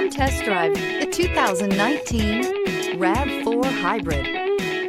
Come test drive the 2019 RAV4 Hybrid.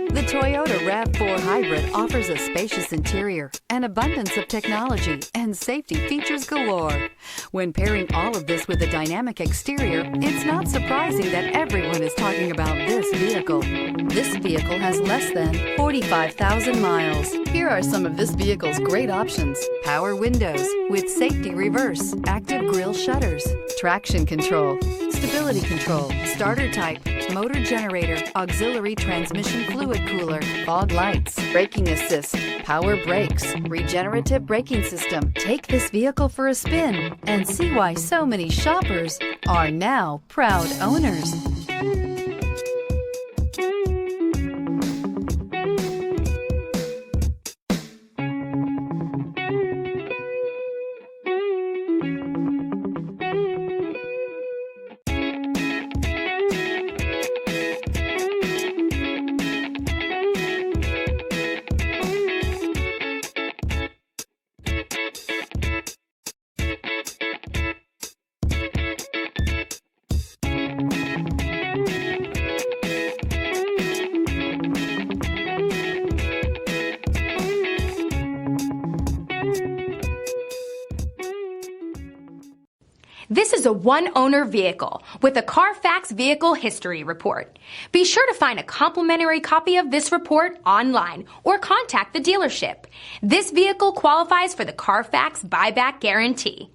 The Toyota RAV4 Hybrid offers a spacious interior, an abundance of technology, and safety features galore. When pairing all of this with a dynamic exterior, it's not surprising that everyone is talking about this vehicle. This vehicle has less than 45,000 miles. Here are some of this vehicle's great options: power windows with safety reverse, active grille shutters, traction control, stability control, starter type, motor generator, auxiliary transmission fluid cooler, fog lights, braking assist, power brakes, regenerative braking system. Take this vehicle for a spin and see why so many shoppers are now proud owners. This is a one-owner vehicle with a Carfax Vehicle History Report. Be sure to find a complimentary copy of this report online or contact the dealership. This vehicle qualifies for the Carfax Buyback Guarantee.